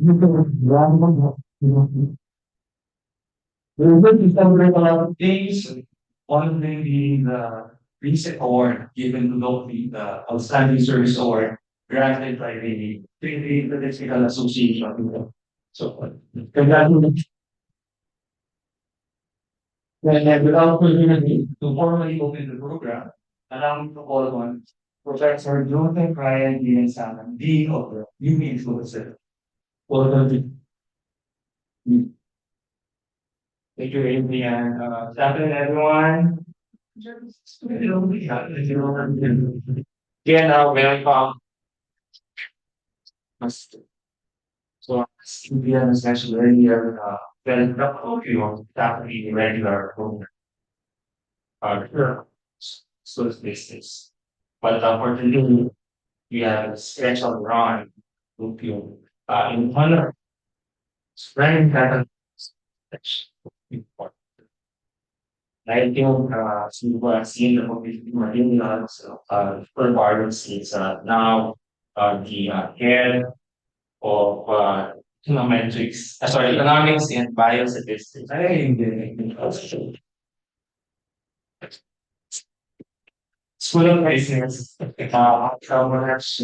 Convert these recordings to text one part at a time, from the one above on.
We're going to celebrate a lot of things. One of them being the recent award given to Loki, the Outstanding Service Award, granted by the Political Association. So, congratulations. And without further ado, to formally open the program, allow me to call on Professor Jonathan Ryan Giansanan, Dean of the UP Influencer. Welcome to thank you, Adrian. Good afternoon, everyone. Again, welcome. So, as Adrian has mentioned earlier, well, the Colloquium is actually a regular program, sure, school business. But unfortunately, we have a special run Colloquium in honor of spring pattern. I think seeing the publicity materials for Barrios is now the head of economics and biostatistics. School of Business, Commerce,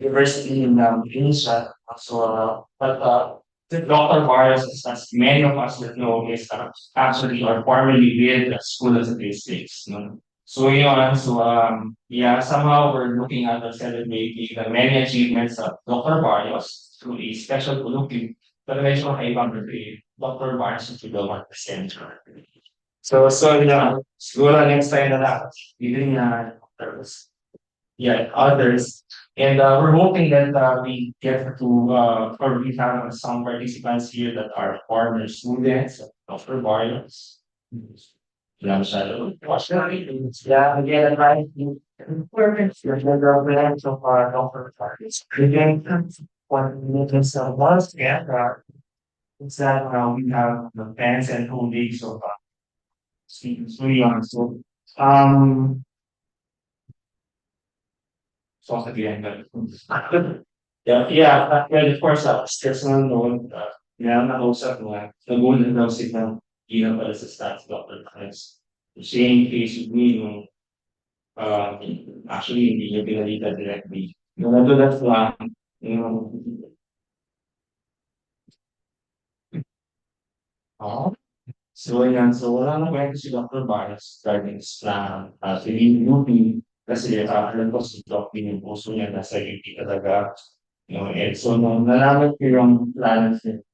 University in Asia. So, Dr. Barrios, as many of us would know, is actually or formerly with the School of Statistics. No? So yun, yeah, somehow we're looking at and celebrating the many achievements of Dr. Barrios through a special colloquium. Pero medyo makaibang birthday, Dr. Barrios to the 1%. So yeah, siguro next time na lang, even others, yeah, others. And we're hoping that we get to, or we have some participants here that are former students of Dr. Barrios. Yeah, again, I like you. Your program so far, Dr. Barrios. Again, what makes us, and it's that we have the fans and colleagues of students. So, so again, well, of course, stress na noon, meron na kausap na, nagulat daw sila, ilang pala sa stats doctor Chris. Same case with me, nung, actually, hindi niya pinalita directly. Nung nadulat lang, yung, oh, so yan, so wala nang kwento si Dr. Barnes regarding Islam, si UP, kasi alam ko si Doc yung puso niya nasa UP talaga. No, and so nung nalaman ko yung plans niya,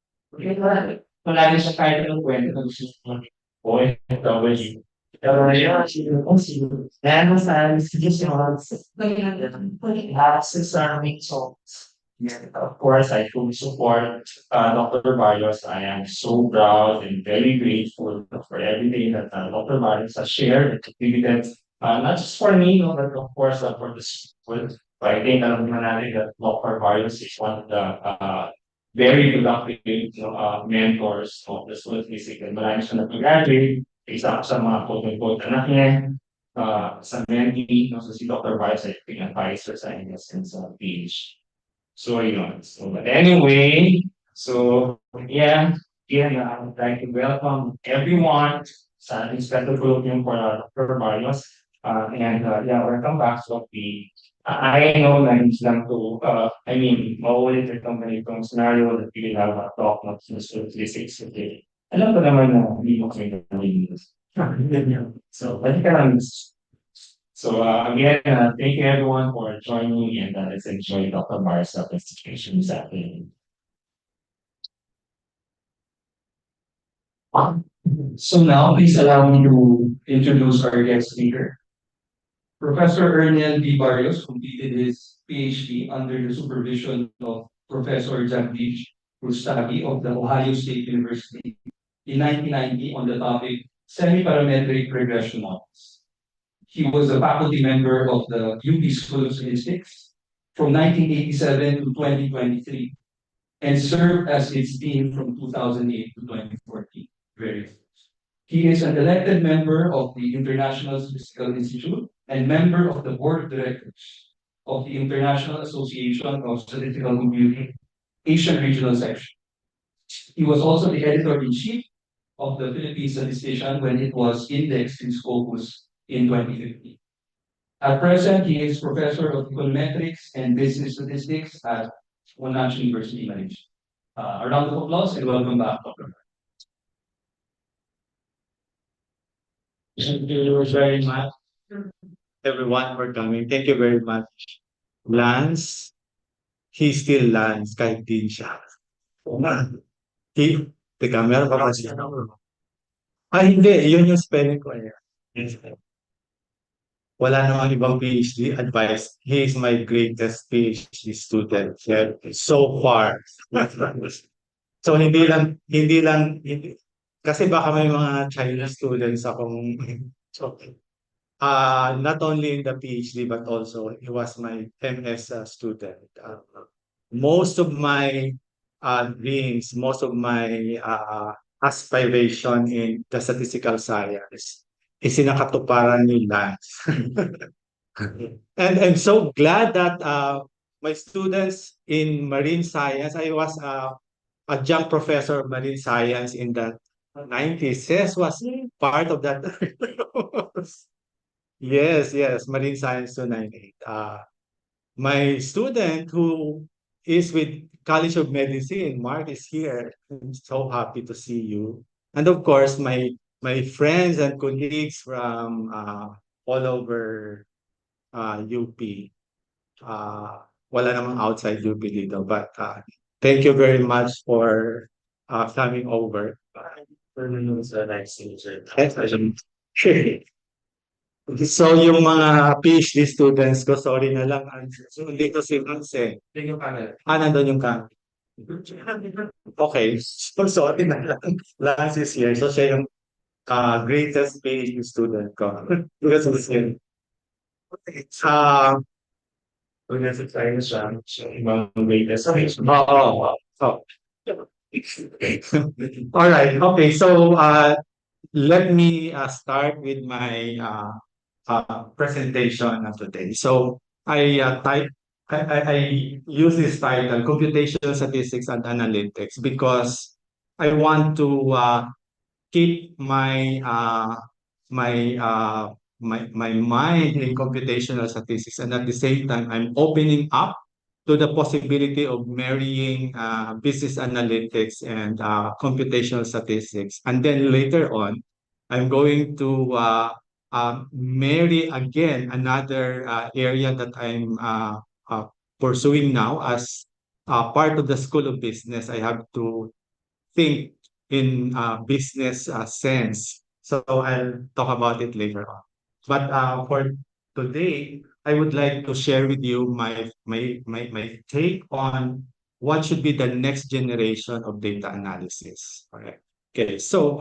wala niya siya kahit anong kwento na gusto niya OFW. Pero yun, siguro, ano sa suggestions, access arming songs. Yeah, of course, I fully support Dr. Barrios. I am so proud and very grateful for everything that Dr. Barrios has shared and contributed, not just for me, no, but of course for the school. But I think alam naman natin that Dr. Barrios is one of the very productive mentors of the school of physics. And marami siya na-graduate, isa ako sa mga quote-unquote anak niya, sa mentee, no, so si Dr. Barrios ay advisor sa inyo since PhD. So yun. So but anyway, so yeah, I would like to welcome everyone sa ating special colloquium for Dr. Barrios. And yeah, welcome back. So I know na hindi lang to, I mean, maulit itong ganitong scenario that we will have a talk not since physics. Okay. Alam ko naman na hindi mo kayo nalinis. So, balik ka lang. So again, thank you everyone for joining and let's enjoy Dr. Bar's presentation this afternoon. So now please allow me to introduce our guest speaker. Professor Erniel B. Barrios completed his PhD under the supervision of Professor Jagdish Rustagi of the Ohio State University in 1990 on the topic semi-parametric regression models. He was a faculty member of the UP School of Statistics from 1987 to 2023 and served as its dean from 2008 to 2014. He is an elected member of the International Statistical Institute and member of the board of directors of the International Association of Statistical Computing Asian Regional Section. He was also the editor-in-chief of the Philippine Statistician when it was indexed in Scopus in 2015. At present, he is professor of econometrics and business statistics at Monash University, Malaysia. A round of applause and welcome back, Dr. Thank you very much, everyone, for coming. Thank you very much. Lance, he still Lance kahit din siya. He, teka, meron pa kasi. Ah, hindi. Yun yung spelling ko eh. Wala namang ibang PhD advice. He is my greatest PhD student yet so far. So hindi, kasi baka may mga China students akong so, not only in the PhD but also he was my MS student. Most of my dreams, most of my aspiration in the statistical science is sinakatuparan ni Lance. And I'm so glad that my students in marine science, I was adjunct professor of marine science in the 90s. Yes, was part of that. Yes, yes, marine science 298. My student who is with College of Medicine, Mark is here. I'm so happy to see you. And of course, my friends and colleagues from all over UP. Wala namang outside UP dito, but thank you very much for coming over. Sa next semester. So yung mga PhD students ko, sorry na lang, so, dito si Lance eh. Tingnan pa na. Nandun yung camera. Okay, so sorry na lang. Lance is here. So siya yung greatest PhD student ko. Because of him. Uh, Pag nasa tayo sa ibang greatest. Okay, so Oo. Oh. All right. Okay. So let me start with my presentation today. So I use this title, Computational Statistics and Analytics, because I want to keep my my mind in computational statistics, and at the same time I'm opening up to the possibility of marrying business analytics and computational statistics, and then later on I'm going to marry again another area that I'm pursuing now as part of the School of Business. I have to think in business sense. So I'll talk about it later on. But for today, I would like to share with you my take on what should be the next generation of data analysis. All right. Okay. So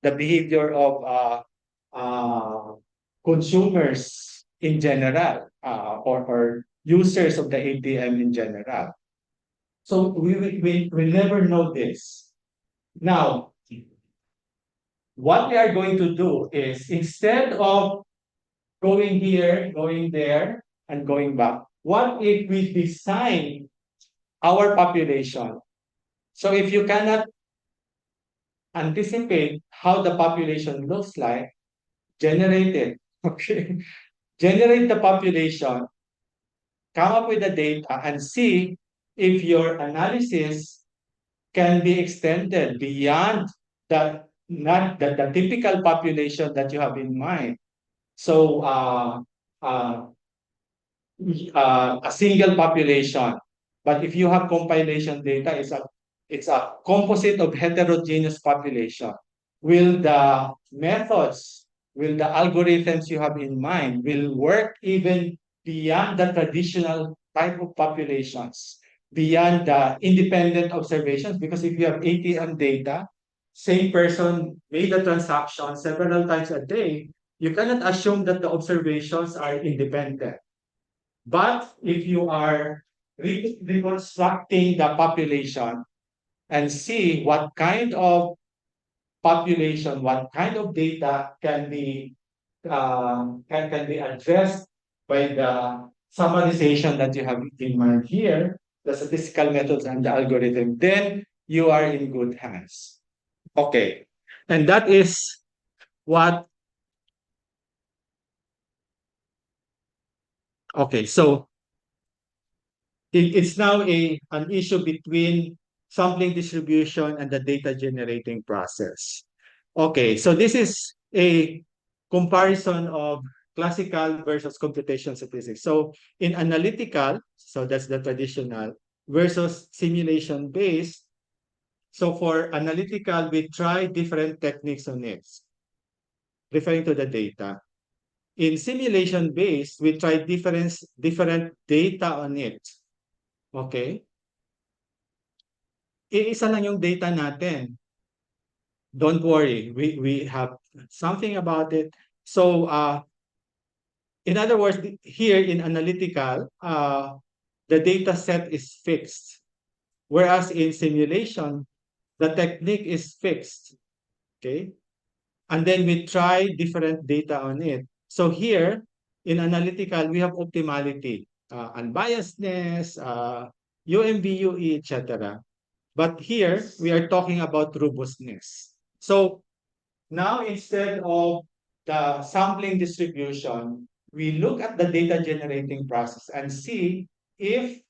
the behavior of uh, consumers in general, or users of the ATM in general. So we never know this. Now, what we are going to do is, instead of going here, going there, and going back, what if we design our population? So if you cannot anticipate how the population looks like, generate it. Okay. Generate the population, come up with the data, and see if your analysis can be extended beyond the not the typical population that you have in mind. So uh, a single population. But if you have compilation data, it's a composite of heterogeneous population. Will the methods, will the algorithms you have in mind will work even beyond the traditional type of populations, beyond the independent observations? Because if you have ATM data, same person made a transaction several times a day, you cannot assume that the observations are independent. But if you are reconstructing the population and see what kind of population, what kind of data can be addressed by the summarization that you have in mind here, the statistical methods and the algorithm, then you are in good hands. Okay. And that is what, okay, so it's now an issue between sampling distribution and the data generating process. Okay, so this is a comparison of classical versus computation statistics. So in analytical, so that's the traditional, versus simulation based. So for analytical, we try different techniques on it, referring to the data. In simulation based, we try different data on it. Okay? Iisa lang yung data natin. Don't worry, we have something about it. So in other words, here in analytical, the data set is fixed. Whereas in simulation, the technique is fixed. Okay? And then we try different data on it. So here, in analytical, we have optimality, unbiasedness, UMV, etc. But here, we are talking about robustness. So now, instead of the sampling distribution, we look at the data generating process and see if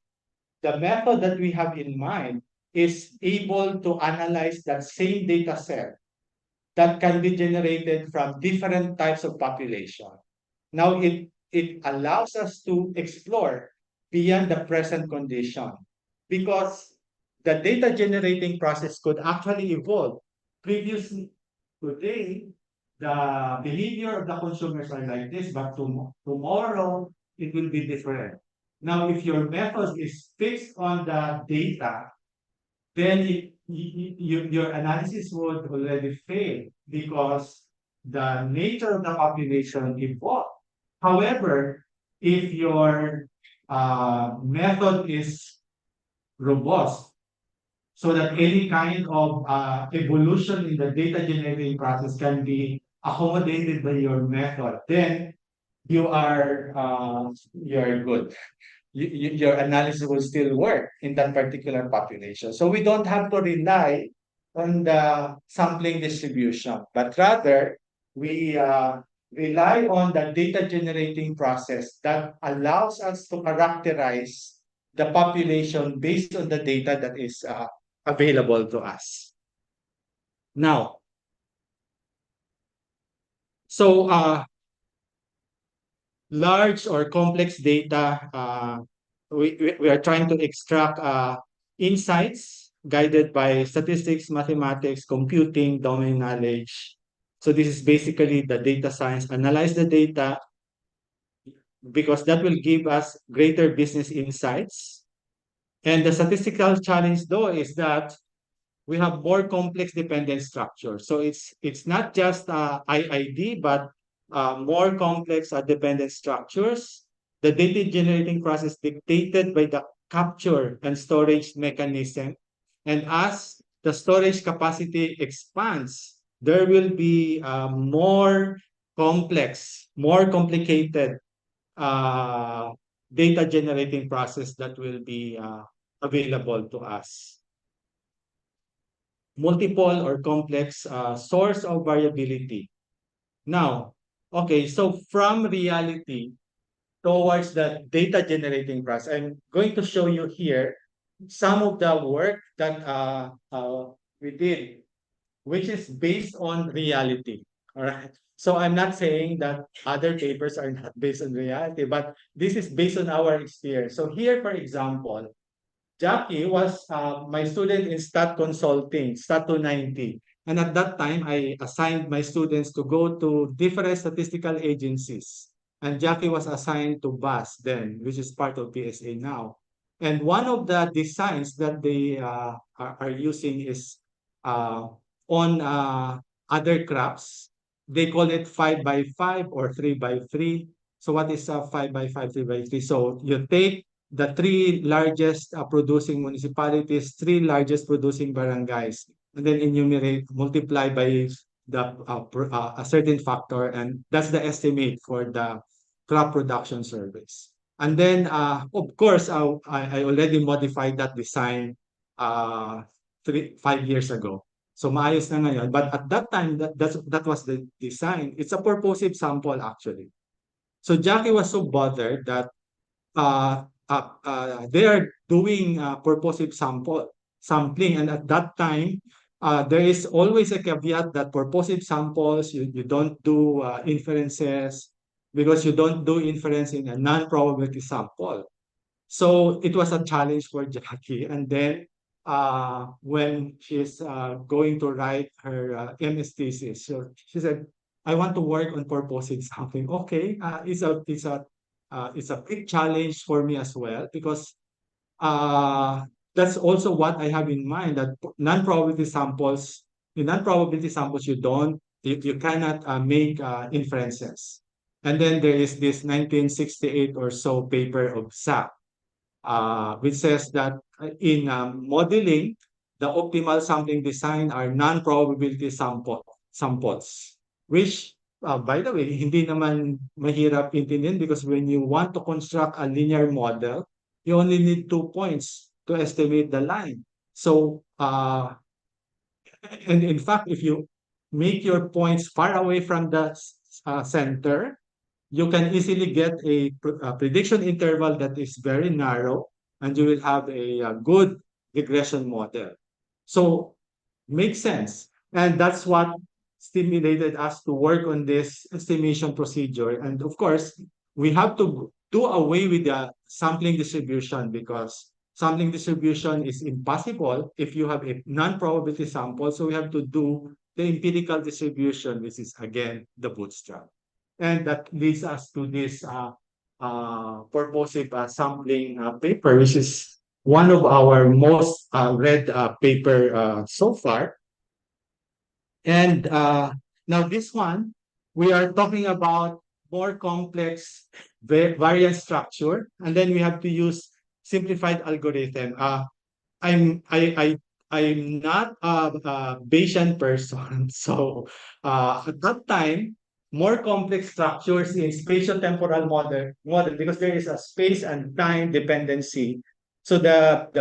the method that we have in mind is able to analyze that same data set that can be generated from different types of population. Now, it allows us to explore beyond the present condition, because the data generating process could actually evolve. Previously, today, the behavior of the consumers are like this, but tomorrow it will be different. Now, if your method is fixed on the data, then your analysis would already fail because the nature of the population evolved. However, if your method is robust, so that any kind of evolution in the data generating process can be accommodated by your method, then you're good. Your analysis will still work in that particular population. So we don't have to rely on the sampling distribution, but rather we rely on the data generating process that allows us to characterize the population based on the data that is available to us. Now, so large or complex data, we are trying to extract insights guided by statistics, mathematics, computing, domain knowledge. So this is basically the data science, analyze the data, because that will give us greater business insights. And the statistical challenge though is that we have more complex dependent structure. So it's not just IID, but more complex dependent structures. The data generating process dictated by the capture and storage mechanism. And as the storage capacity expands, there will be more complex, more complicated uh, data generating process that will be available to us. Multiple or complex source of variability. Now, okay, so from reality towards the data generating process, I'm going to show you here some of the work that we did, which is based on reality. All right. So I'm not saying that other papers are not based on reality, but this is based on our experience. So here, for example, Jackie was my student in stat consulting, stat 290. And at that time, I assigned my students to go to different statistical agencies. And Jackie was assigned to BAS then, which is part of PSA now. And one of the designs that they are using is uh, on other crops. They call it 5 by 5 or 3 by 3. So what is 5 by 5, 3 by 3? So you take the three largest producing municipalities, three largest producing barangays, and then enumerate, multiply by a certain factor, and that's the estimate for the crop production service. And then, of course, I already modified that design 5 years ago. So maayos na ngayon. But at that time, that was the design. It's a purposive sample, actually. So Jackie was so bothered that they are doing purposive sampling, and at that time there is always a caveat that purposive samples you don't do inferences, because you don't do inference in a non-probability sample. So it was a challenge for Jackie. And then when she's going to write her MS thesis, so she said, I want to work on purposive sampling. Okay, it's a big challenge for me as well, because uh, that's also what I have in mind, that non-probability samples, in non-probability samples, you cannot make inferences. And then there is this 1968 or so paper of SAP, which says that in modeling, the optimal sampling design are non-probability samples, which, by the way, hindi naman mahirap intindihin, because when you want to construct a linear model, you only need 2 points to estimate the line. So, and in fact, if you make your points far away from the center, you can easily get a prediction interval that is very narrow, and you will have a good regression model. So makes sense. And that's what stimulated us to work on this estimation procedure. And of course, we have to do away with the sampling distribution, because sampling distribution is impossible if you have a non-probability sample. So we have to do the empirical distribution, which is again the bootstrap. And that leads us to this purposive sampling paper, which is one of our most read paper so far. And now this one, we are talking about more complex variance structure, and then we have to use simplified algorithm. I'm not a Bayesian person, so at that time, more complex structures in spatiotemporal model, because there is a space and time dependency. So the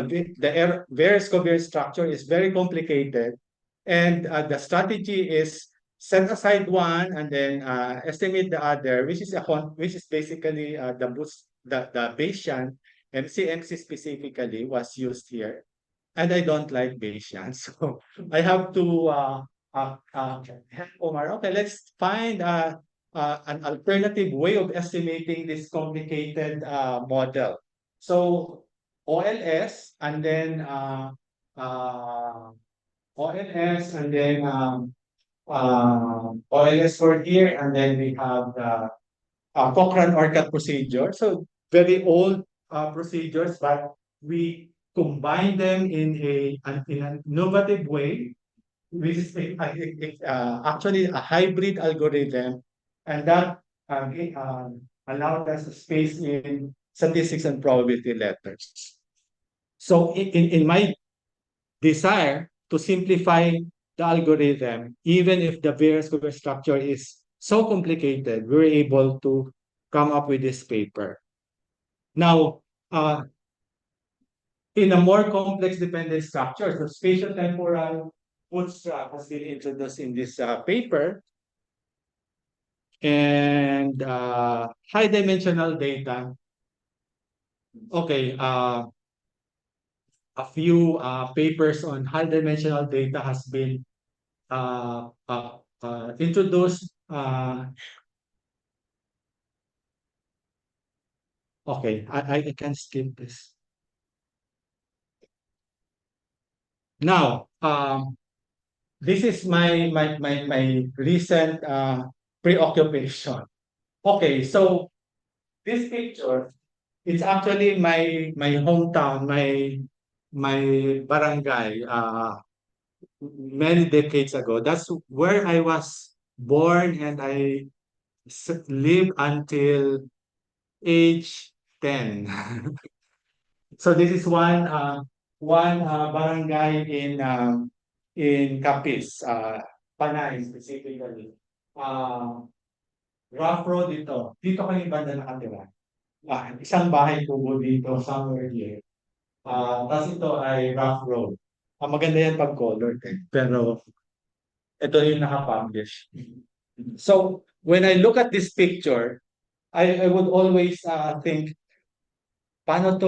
various covariance structure is very complicated, and the strategy is set aside one and then estimate the other, which is basically the Bayesian. MC specifically was used here, and I don't like Bayesian, so I have to help Omar. Okay, let's find an alternative way of estimating this complicated model. So OLS, and then OLS, and then OLS for here, and then we have the Cochrane-Orcat procedure. So very old procedures, but we combine them in an innovative way, which is actually a hybrid algorithm, and that allowed us to space in statistics and probability letters. So in my desire to simplify the algorithm, even if the variance square structure is so complicated, we were able to come up with this paper. Now, in a more complex dependent structure, so spatial temporal bootstrap has been introduced in this paper, and high dimensional data. Okay, a few papers on high dimensional data has been introduced. Okay, I can skip this. Now, this is my recent preoccupation. Okay, so this picture, it's actually my hometown, my barangay, many decades ago. That's where I was born, and I lived until age 10. So this is one barangay in Capiz, Panay specifically. Rough road dito. Dito kami banda nakatira. Isang bahay kubo dito, somewhere here. Tapos ito ay rough road. Maganda yan pag colored pero ito yung naka-publish. So, when I look at this picture, I would always think, paano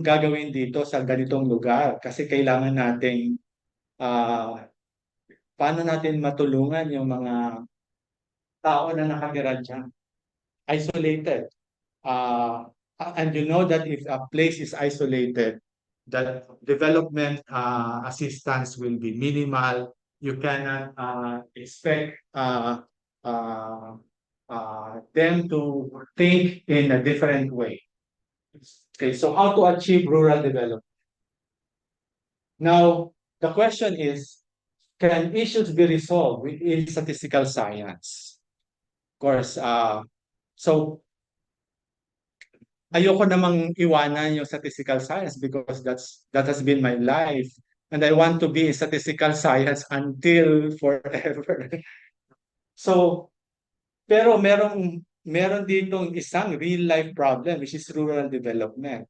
gagawin dito sa ganitong lugar? Kasi kailangan nating, paano natin matulungan yung mga tao na nakatira dyan? Isolated. And you know that if a place is isolated, that development assistance will be minimal. You cannot expect them to think in a different way. Okay, so how to achieve rural development? Now, the question is, can issues be resolved within statistical science? Of course, so ayoko namang iwanan yung statistical science because that has been my life. And I want to be in statistical science until forever. So, pero meron ditong isang real life problem, which is rural development.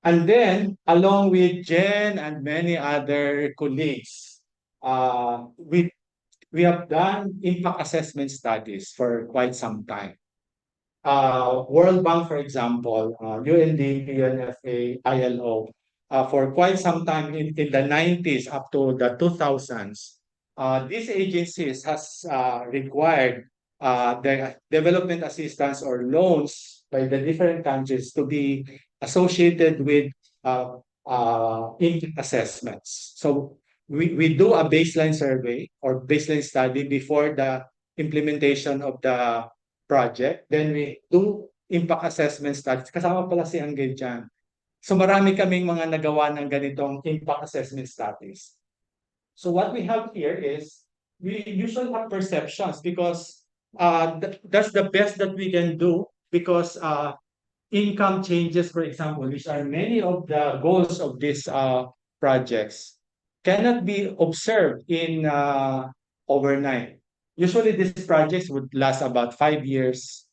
And then, along with Jen and many other colleagues, we have done impact assessment studies for quite some time. World Bank, for example, UNDP, UNFA, ILO, for quite some time in the 90s up to the 2000s, these agencies has required the development assistance or loans by the different countries to be associated with impact assessments. So we do a baseline survey or baseline study before the implementation of the project. Then we do impact assessment studies. Kasama pala si Angel dyan. So marami kaming mga nagawa ng ganitong impact assessment studies. So what we have here is, we usually have perceptions because that's the best that we can do because income changes, for example, which are many of the goals of these projects, cannot be observed in overnight. Usually these projects would last about 5 years.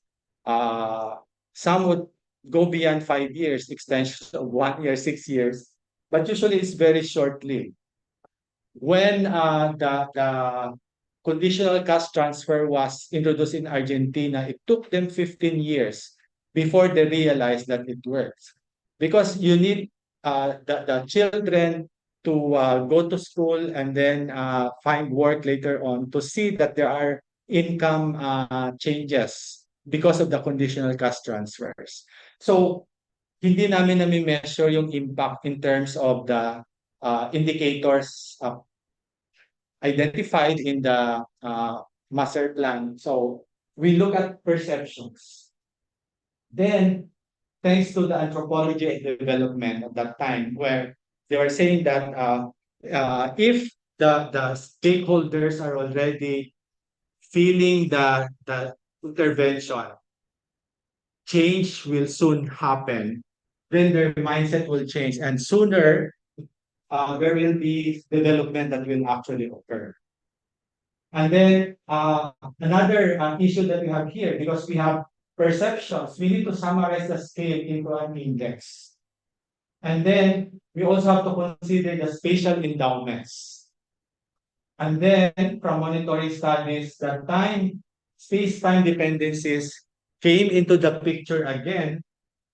Some would go beyond 5 years, extension of 1 year, 6 years, but usually it's very short-lived. When the conditional cash transfer was introduced in Argentina, it took them 15 years before they realized that it works. Because you need the children to go to school and then find work later on to see that there are income changes because of the conditional cash transfers. So, hindi namin nami-measure yung impact in terms of the indicators identified in the master plan. So, we look at perceptions. Then, thanks to the anthropology and development at that time, where they were saying that if the stakeholders are already feeling the intervention, change will soon happen, then their mindset will change, and sooner there will be development that will actually occur. And then another issue that we have here, because we have perceptions, we need to summarize the scale into an index. And then we also have to consider the spatial endowments. And then from monetary studies, the space-time dependencies came into the picture again.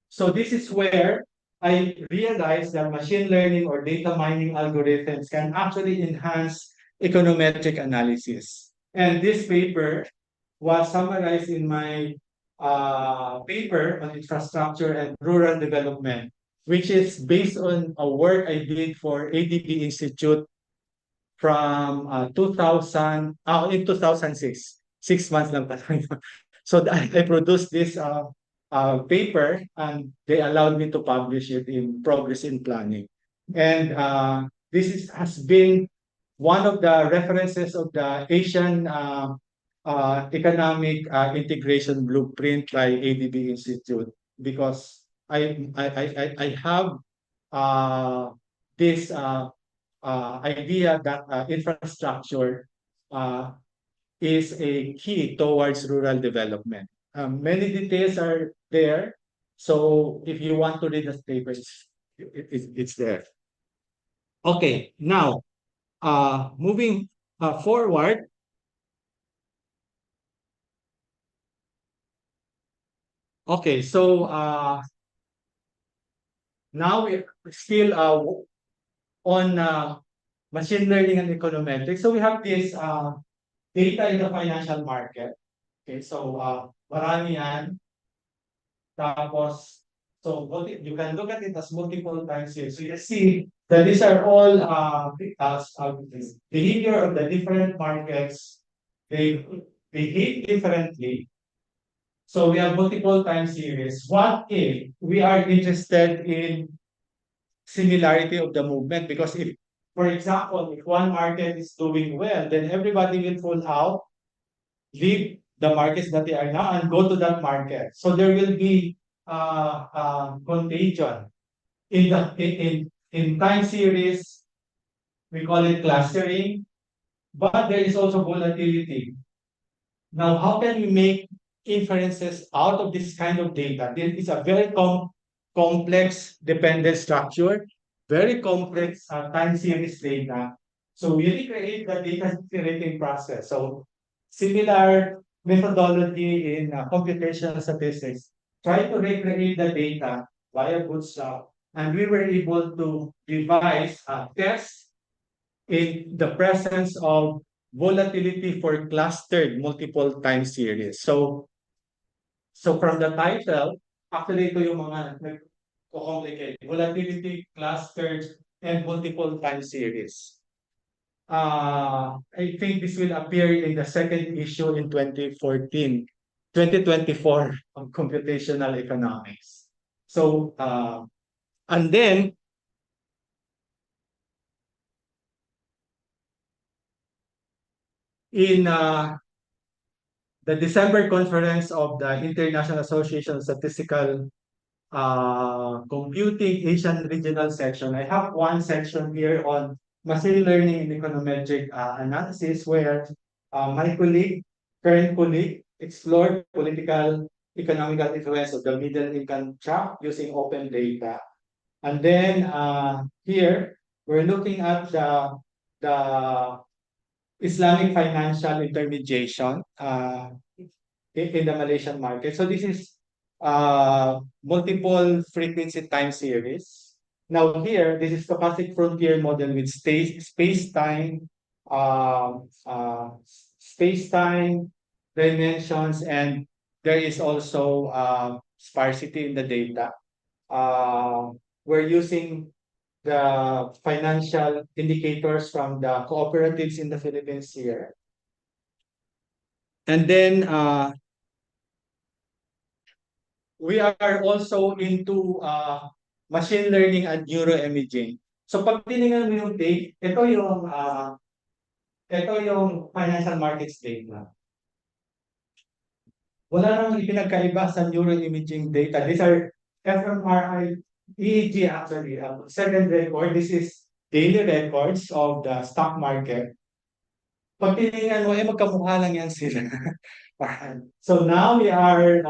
So this is where I realized that machine learning or data mining algorithms can actually enhance econometric analysis. And this paper was summarized in my paper on infrastructure and rural development, which is based on a work I did for ADB Institute from 2006. 6 months lang pala. So I produced this paper, and they allowed me to publish it in Progress in Planning. And has been one of the references of the Asian Economic Integration Blueprint by ADB Institute, because I have this idea that infrastructure is a key towards rural development. Many details are there. So if you want to read the papers, it's there. Okay, now moving forward. Okay, so now we're still on machine learning and econometrics. So we have this data in the financial market. Okay, so marami yan. Tapos, so you can look at it as multiple times here. So you see that these are all behavior of the different markets. They behave differently. So we have multiple time series. What if we are interested in similarity of the movement? Because if, for example, if one market is doing well, then everybody will fall out, leave the markets that they are now, and go to that market. So there will be contagion in time series. We call it clustering, but there is also volatility. Now, how can we make inferences out of this kind of data? This is a very complex dependent structure, very complex time series data. So we recreate the data generating process. So similar methodology in computational statistics. Try to recreate the data via bootstrap, and we were able to devise a test in the presence of volatility for clustered multiple time series. So from the title, actually ito yung mga nag-complicate. Volatility, clustered, and multiple time series. I think this will appear in the second issue in 2024 of computational economics. So, and then, in the December conference of the International Association of Statistical Computing Asian Regional Section, I have one section here on machine learning and econometric analysis, where my current colleague, explored political economical influence of the middle income trap using open data. And then here, we're looking at the Islamic financial intermediation in the Malaysian market. So this is multiple frequency time series. Now here, this is stochastic frontier model with space-time dimensions, and there is also sparsity in the data. We're using the financial indicators from the cooperatives in the Philippines here. And then we are also into machine learning and neuroimaging. So pag tinignan mo yung date, ito yung financial markets data. Wala namang ipinagkaiba sa neuroimaging data. These are fMRI, EEG actually. Second record, this is daily records of the stock market. Pag tinignan mo, magkamukha lang yan sila. So now we are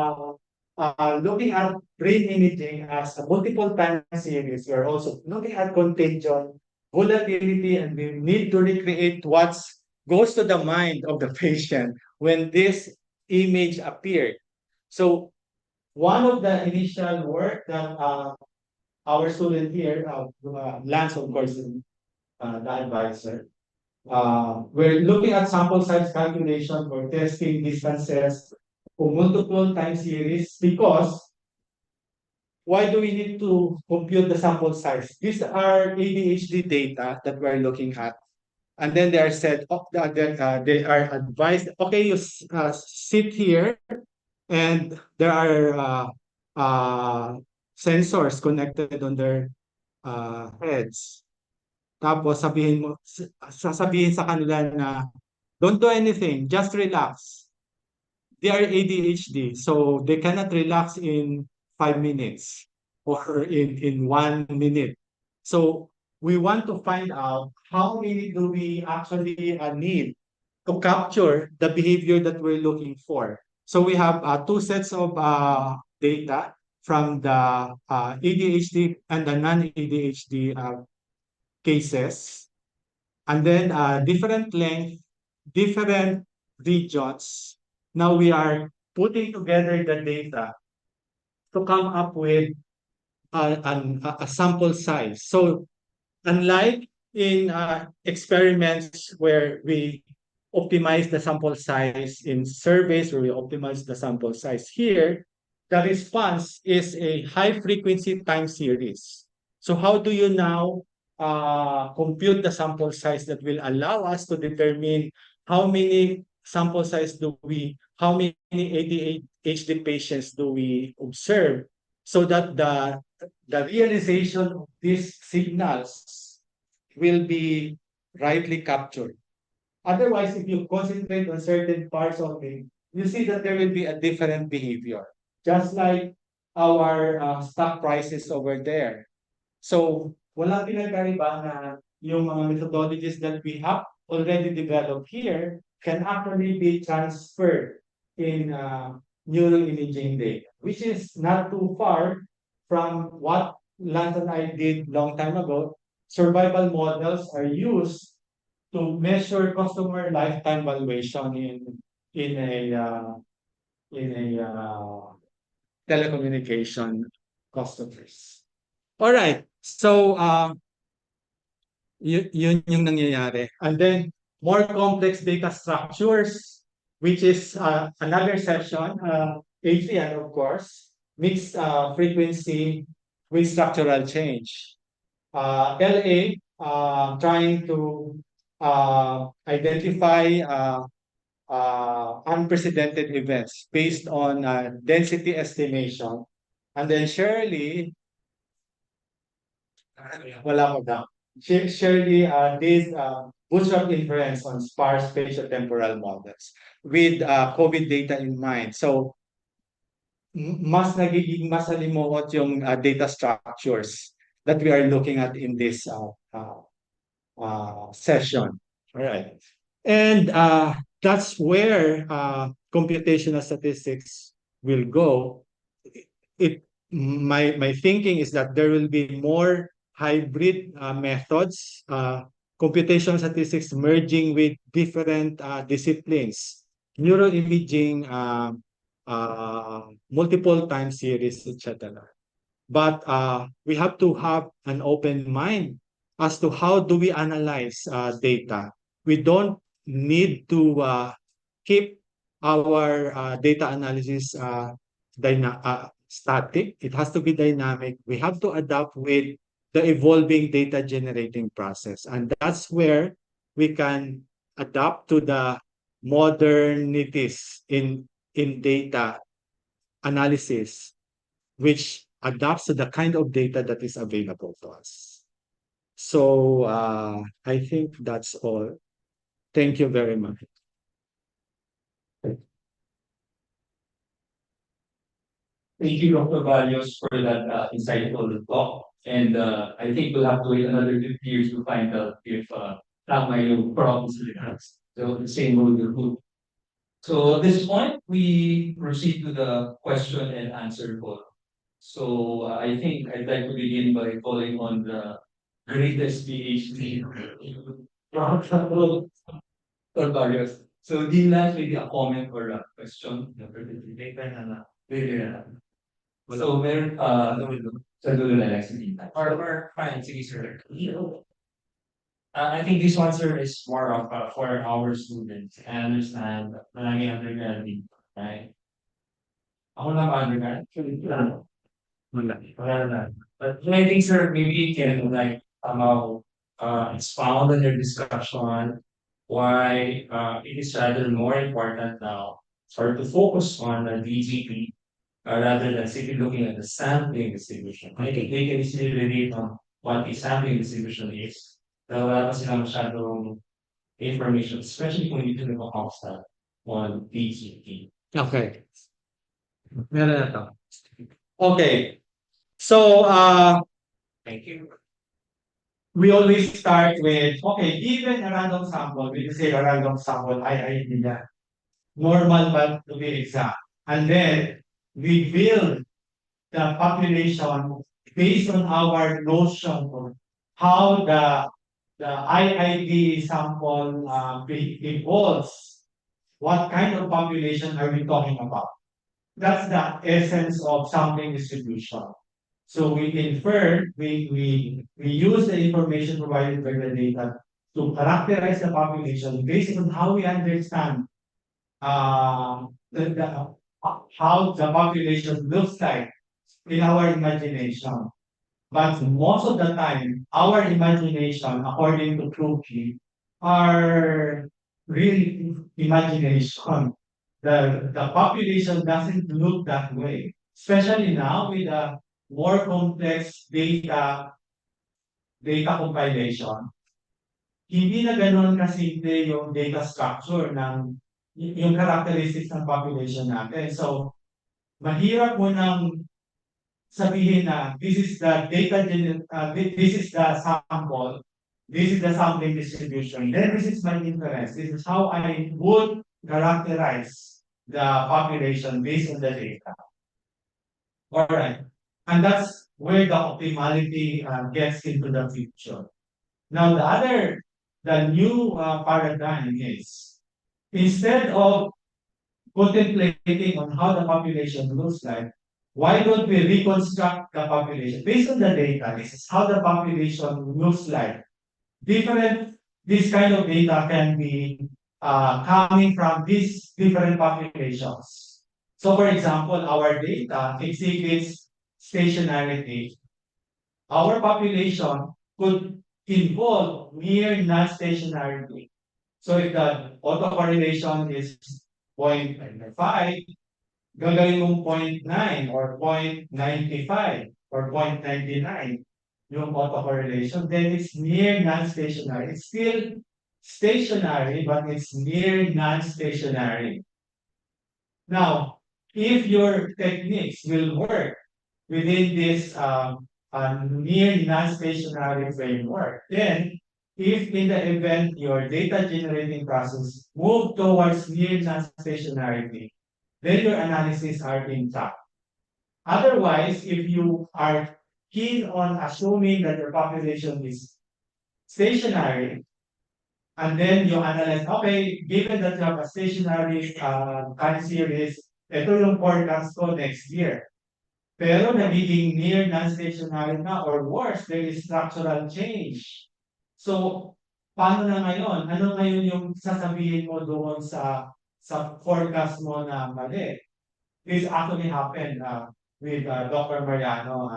looking at brain imaging as a multiple time series. We are also looking at contagion, volatility, and we need to recreate what goes to the mind of the patient when this image appeared. So one of the initial work that our student here, Lance, of course, the advisor, we're looking at sample size calculation for testing distances for multiple time series because why do we need to compute the sample size? These are ADHD data that we're looking at. And then they are said, they are advised, okay, you sit here and there are sensors connected on their heads. Tapos sasabihin sa kanila na don't do anything, just relax. They are ADHD, so they cannot relax in 5 minutes or in 1 minute. So we want to find out how many do we actually need to capture the behavior that we're looking for. So we have two sets of data from the ADHD and the non-ADHD cases, and then different length, different regions. Now we are putting together the data to come up with a sample size. So unlike in experiments where we optimize the sample size in surveys where we optimize the sample size here, the response is a high frequency time series. So how do you now compute the sample size that will allow us to determine how many sample size how many ADHD patients do we observe so that the realization of these signals will be rightly captured. Otherwise, if you concentrate on certain parts of it, you see that there will be a different behavior, just like our stock prices over there. So, walang pinagkaiba na yung mga methodologies that we have already developed here can actually be transferred in neuroimaging data, which is not too far from what Lance and I did long time ago. Survival models are used to measure customer lifetime valuation in a telecommunication customers. All right. So yun yung nangyayari. And then more complex data structures, which is another session, HDN of course, mixed frequency with structural change. LA trying to identify unprecedented events based on density estimation. And then Shirley, wala ko daw. Shirley did bootstrap inference on sparse spatial temporal models with COVID data in mind. So mas nagiging masalimuot yung data structures that we are looking at in this session. All right. And that's where computational statistics will go. My thinking is that there will be more hybrid methods, computational statistics merging with different disciplines, neuroimaging, multiple time series, etc. But we have to have an open mind as to how do we analyze data. We don't need to keep our data analysis static. It has to be dynamic. We have to adapt with the evolving data generating process. And that's where we can adapt to the modernities in data analysis which adapts to the kind of data that is available to us. So I think that's all. Thank you very much. Thank you, Dr. Barrios, for that insightful talk. And I think we'll have to wait another 50 years to find out if tama yung Prof. So the same will be good. So at this point, we proceed to the question and answer forum. So I think I'd like to begin by calling on the greatest PhD, Dr. Barrios. So Diliman, maybe a comment or a question? So meron, sa dulo na lang si Diliman. Or fine, sige sir. I think this one sir is more of for our students. I understand marami undergrad dito, right? Ako lang undergrad. Wala na. But I think sir, maybe you can like somehow expound on your discussion why it is rather more important now for to focus on the DGP rather than simply looking at the sampling distribution. I think they can easily relate on what the sampling distribution is. Dahil wala pa silang masyadong information, especially kung dito nag-consta on DGP. Okay. Meron na to. Okay. So Thank you. we always start with, okay, given a random sample, we say a random sample, I nila. Normal but to be exact. And then we build the population based on our notion of how the IID sample evolves. What kind of population are we talking about? That's the essence of sampling distribution. So we infer, we use the information provided by the data to characterize the population based on how we understand how the population looks like in our imagination. But most of the time, our imagination, according to Krupke, are really imagination. The population doesn't look that way, especially now with a more complex data compilation. Hindi na ganoon kasimple yung data structure ng yung characteristics ng population natin. So, mahirap mo nang sabihin na this is the this is the sample, this is the sampling distribution, then this is my inference. This is how I would characterize the population based on the data. All right. And that's where the optimality gets into the picture. Now, the new paradigm is, instead of contemplating on how the population looks like, why don't we reconstruct the population based on the data? This is how the population looks like. This kind of data can be coming from these different populations. So, for example, our data exhibits stationarity. Our population could involve near non-stationarity. So if the autocorrelation is 0.5, gagawin mong 0.9 or 0.95 or 0.99 yung autocorrelation, then it's near non-stationary. It's still stationary, but it's near non-stationary. Now, if your techniques will work within this near non-stationary framework, then if in the event your data generating process move towards near non-stationarity, then your analysis are intact. Otherwise, if you are keen on assuming that your population is stationary, and then you analyze, okay, given that you have a stationary time series, ito yung forecast ko next year. Pero nagiging near non-stationary na or worse, there is structural change. So, paano na ngayon? Ano ngayon yung sasabihin mo doon sa forecast mo na mali? This actually happened with Dr. Mariano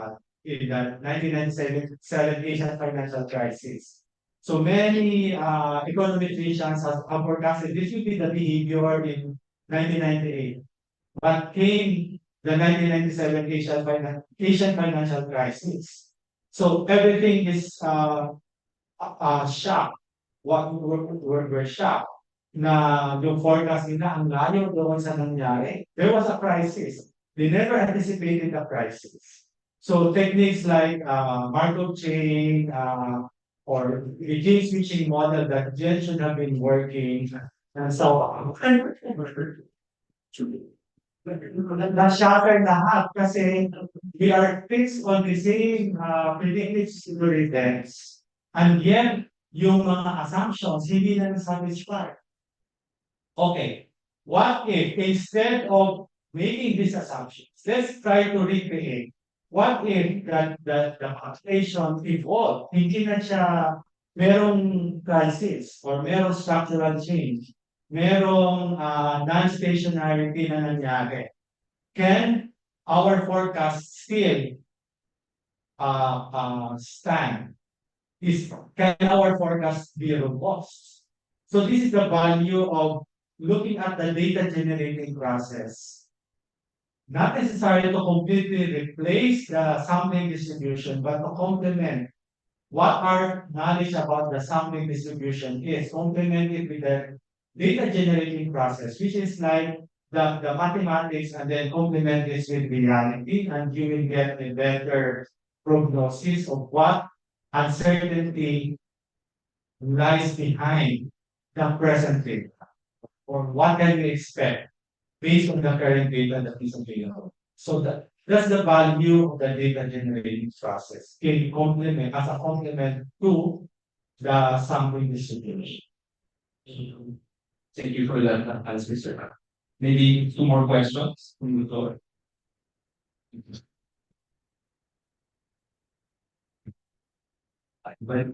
in the 1997 Asian financial crisis. So many econometricians have forecasted this will be the behavior in 1998. But came the 1997 Asian financial crisis. So everything is shocked. We're shocked na yung forecast nila ang layo doon sa nangyari. There was a crisis. They never anticipated the crisis. So techniques like Markov chain or regime switching model that Jen should have been working and so on. Na-shatter lahat kasi we are fixed on the same predictive algorithms. And yet, yung mga assumptions hindi na satisfy. Okay, what if instead of making these assumptions, let's try to recreate. What if the population evolved, hindi na siya merong crisis or merong structural change, merong non-stationarity na nangyari? Can our forecast still stand? Can our forecast be robust? So this is the value of looking at the data generating process. Not necessarily to completely replace the sampling distribution, but to complement what our knowledge about the sampling distribution is, complement it with the data generating process, which is like the mathematics, and then complement this with reality, and you will get a better prognosis of what uncertainty lies behind the present data, or what can we expect based on the current data that is available. So that's the value of the data generating process. Can complement as a complement to the sampling distribution. Thank you for that answer, sir. Maybe two more questions from the floor. But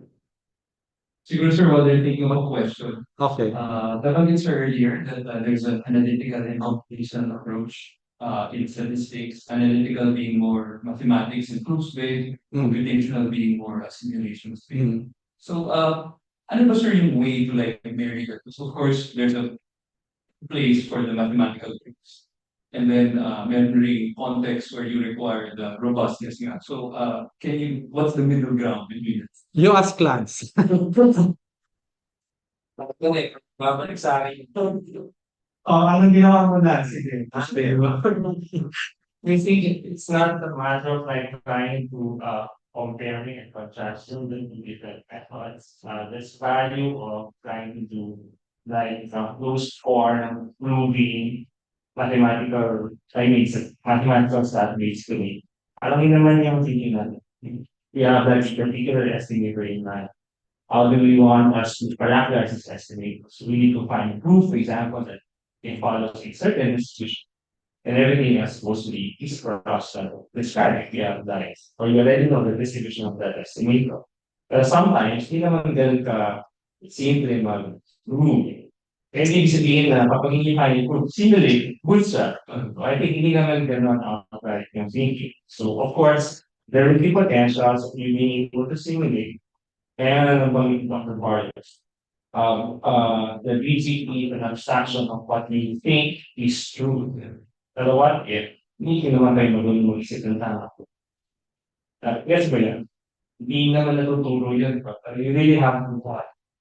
siguro, sir, while they're thinking of a question, Okay. nabanggit sir earlier that there's an analytical and computational approach in statistics, analytical being more mathematics and proofs-based, computational being more simulations-based. So, ano ba sir yung way to like marry that? So of course, there's a place for the mathematical proofs. And then memory context where you require the robustness nga. So what's the middle ground between it? You ask clans. Okay, babalik sa akin. Anong ginawa mo na? Sige. We think it's not a matter of like trying to comparing and contrasting the two different methods. There's value of trying to do like closed form proving mathematical mathematical stat basically. Alam niyo naman yung thinking natin. We have like particular estimator in mind. How do we want us to characterize this estimate? So we need to find proof, for example, that it follows a certain distribution. And everything is supposed to be easy for us to describe if we have that. Or you already know the distribution of that estimator. Pero sometimes, hindi naman ganun ka simple mag-rule. Kaya ibig sabihin na kapag hindi tayo proof, simulate, bootstrap. So I think hindi naman ganun outright yung thinking. So of course, there will be potentials of you being able to simulate. Kaya naman Dr. Barrios. The BGP, an abstraction of what we think is true. Pero what if, hindi naman tayo marunong mag-isip ng tama. Yes ba yan? Hindi naman natuturo yan. You really have to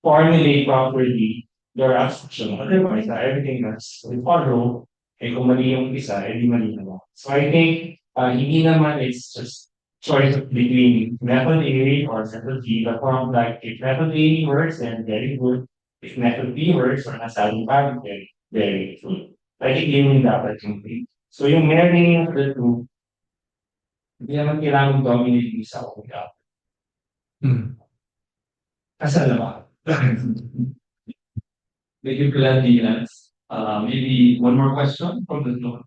formulate properly your abstraction. Otherwise, everything that's we follow, kung mali yung isa, di mali naman. So I think, hindi naman it's just choice between method A or method B, but from like if method A works, then very good. If method B works, or nasabing parang very good. I think yun yung dapat complete. So yung marrying of the two, hindi naman kailangan dominate yung isa o the other. Kasal naman. Thank you for that, Diliman. Maybe one more question from the floor.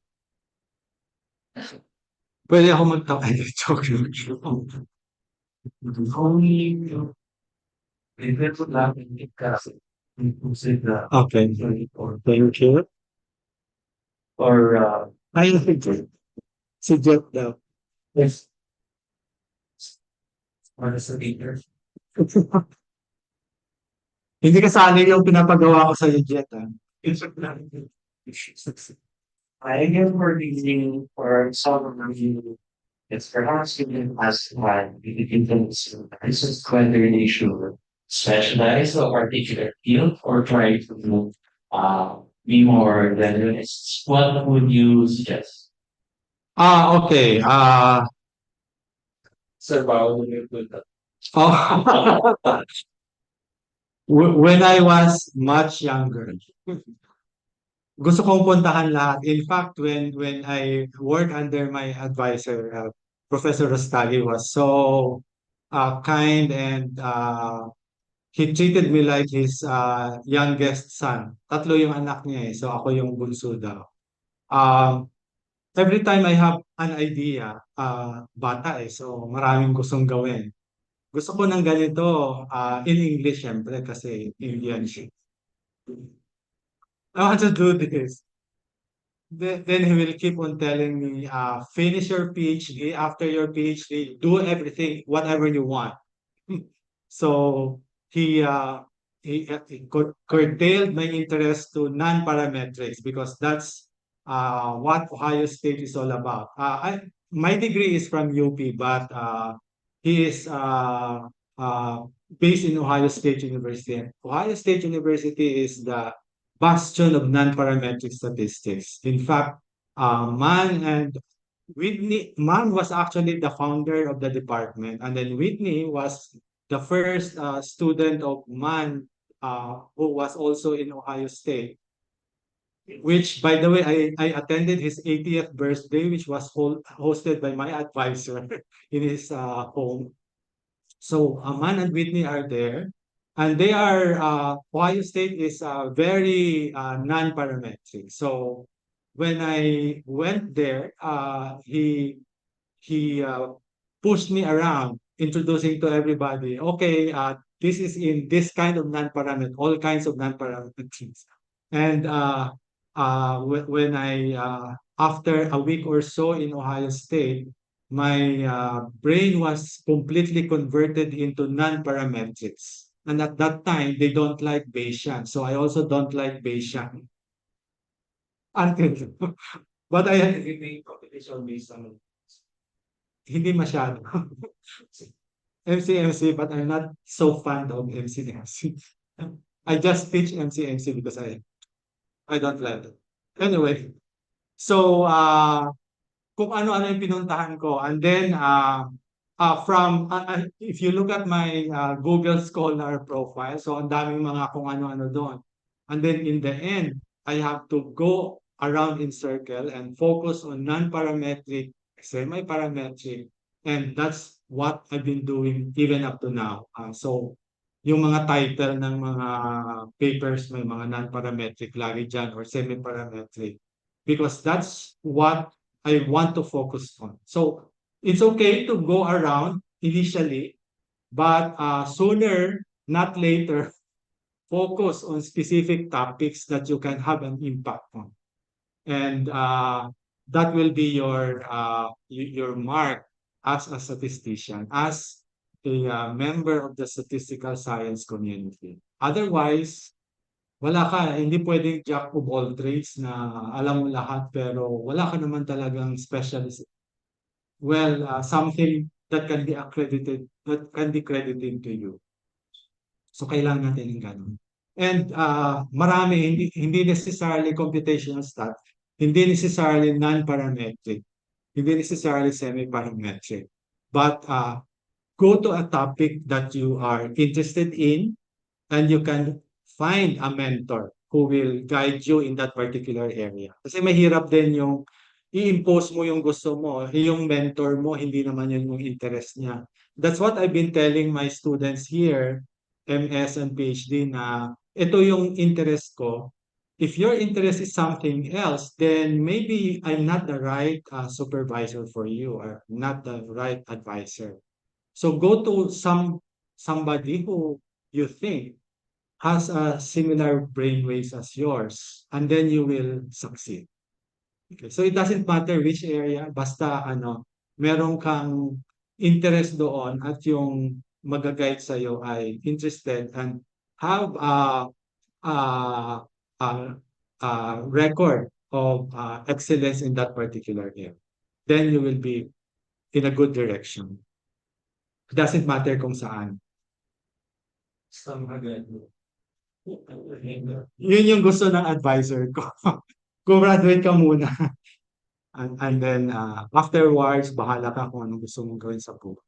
Pwede ako magtawag. Joke. Okay. Thank you. Or Si Jeff daw. yes. Or the speaker. Hindi kasali yung pinapagawa ko sa Jet. It's a I guess for reading for some of you, it's perhaps even as one independence versus whether they should specialize in a particular field or try to be more generalists. What would you suggest? Okay. Sir, bawal mo yung punta. Oh, when I was much younger, gusto kong puntahan lahat. In fact, when I worked under my advisor, Professor Rostagi was so kind and he treated me like his youngest son. Tatlo yung anak niya eh, so ako yung bunso daw. Um, every time I have an idea, bata eh, so maraming gustong gawin. Gusto ko ng ganito, in English syempre kasi Indian siya. I want to do this. Then he will keep on telling me, finish your PhD. After your PhD, do everything, whatever you want. So he curtailed my interest to non-parametrics because that's what Ohio State is all about. My degree is from UP, but he is uh, based in Ohio State University. And Ohio State University is the bastion of non-parametric statistics. In fact, Mann was actually the founder of the department, and then Whitney was the first student of Mann who was also in Ohio State. Which, by the way, I attended his 80th birthday, which was hosted by my advisor in his home. So Aman and Whitney are there, and they are Ohio State is very non-parametric. So when I went there, he pushed me around, introducing to everybody. Okay, this is in this kind of non-parametric, all kinds of non-parametrics, and when I after a week or so in Ohio State, my brain was completely converted into non-parametrics. And at that time, they don't like Bayesian. So I also don't like Bayesian. Until, but I had a competition based on hindi masyado. MCMC, but I'm not so fond of MCMC. I just teach MCMC because I don't like it. Anyway, so kung ano-ano yung pinuntahan ko. And then, if you look at my Google Scholar profile, so ang daming mga kung ano-ano doon. And then in the end, I have to go around in circle and focus on non-parametric, semi-parametric, and that's what I've been doing even up to now. So, yung mga title ng mga papers, may mga non-parametric lagi dyan or semi-parametric because that's what I want to focus on. So it's okay to go around initially, but sooner, not later, focus on specific topics that you can have an impact on. And that will be your mark as a statistician, as a member of the statistical science community. Otherwise, wala ka, hindi pwedeng jack of all trades na alam mo lahat pero wala ka naman talagang specialist. Well, something that can be accredited, that can be credited to you. So kailangan natin ng ganun. And marami, hindi necessarily computational stat, hindi necessarily non-parametric, hindi necessarily semi-parametric. But go to a topic that you are interested in and you can find a mentor who will guide you in that particular area. Kasi mahirap din yung i-impose mo yung gusto mo, yung mentor mo, hindi naman yun yung interest niya. That's what I've been telling my students here, MS and PhD, na ito yung interest ko. If your interest is something else, then maybe I'm not the right supervisor for you or not the right advisor. So go to somebody who you think has a similar brainwaves as yours, and then you will succeed. Okay. So it doesn't matter which area, basta meron kang interest doon at yung mag-guide sa'yo ay interested and have a record of excellence in that particular area, then you will be in a good direction. It doesn't matter kung saan. Yun yung gusto ng advisor ko. Graduate ka muna. And then afterwards, bahala ka kung anong gusto mong gawin sa buhay.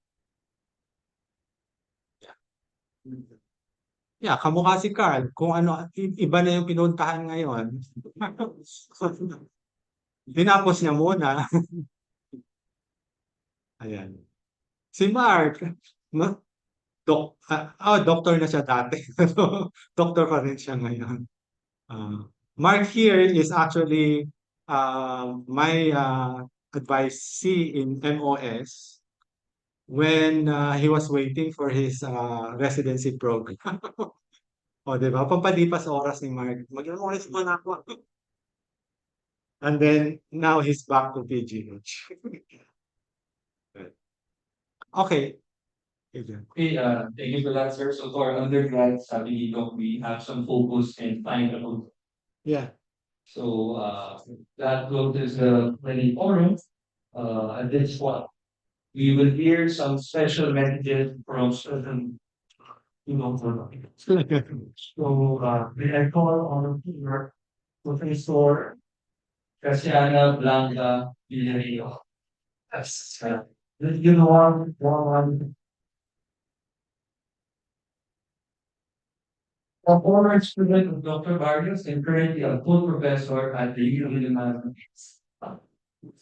Yeah, kamukha si Carl. Kung ano, iba na yung pinuntahan ngayon. Tinapos niya muna. Ayan. Si Mark, no? Doctor na siya dati. Doctor pa rin siya ngayon. Mark here is actually my advisee in MOS when he was waiting for his residency program. O, di ba? Pampalipas oras ni Mark. Mag-MOS muna ako. And then, now he's back to PGH. Okay. Adrian. Okay, thank you for that, sir. So for undergrads, sabi ni Doc, we have some focus and final. Yeah. So that closes the planning forum. At this point, we will hear some special messages from certain So I call on here Professor Casiana Blanca Villarreal. That's you know one a former student of Dr. Barrios and currently a full professor at the Diliman.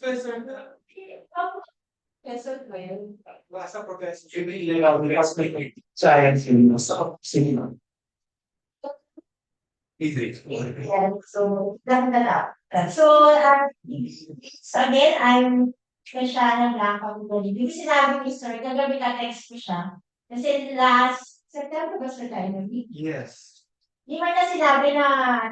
Professor, Professor Gwen. Basta professor. Science in cinema. Easy. Yeah, so so again, I'm Shana Blanca Bugoli. Because sinabi ni Sir, kagabi ka-text ko siya. Kasi last September ba sa tayo? Yes. Di man na sinabi na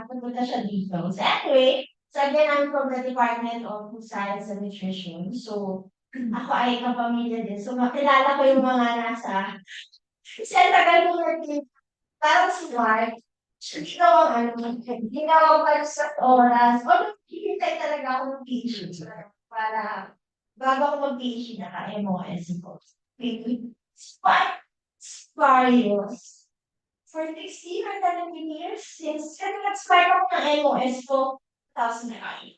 pupunta siya dito. So anyway, so again, I'm from the Department of Food Science and Nutrition. So ako ay kapamilya din. So makilala ko yung mga nasa kasi ang tagal ko natin parang si Mark. Hindi na ako hindi na ako para sa oras. O hihintay talaga ako ng PhD para bago ako mag-PhD naka-MOS ko. Barrios. For 16 or 17 years since nag-expire ako ng MOS ko 2009.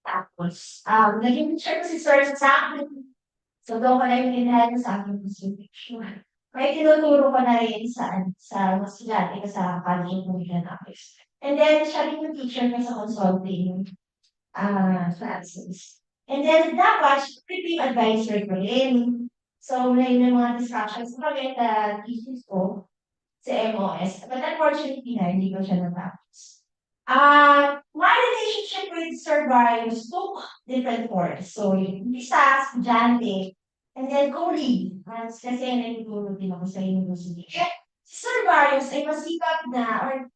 Tapos, naging teacher ko si Sir sa akin. So, doon ko na yung inihal sa akin consultation. May tinuturo ko na rin sa mas estudyante ko sa College of Economics. And then, siya rin yung teacher ko sa consulting classes. And then, dapat, siya rin yung advisor ko rin. So, may mga distractions ko kami na thesis ko sa MOS. But unfortunately na, hindi ko siya natapos. My relationship with Sir Barrios took different forms. So, yung isa, estudyante, and then colleague. Kasi nagtuturo din ako sa university. Si Sir Barrios ay masikap na, or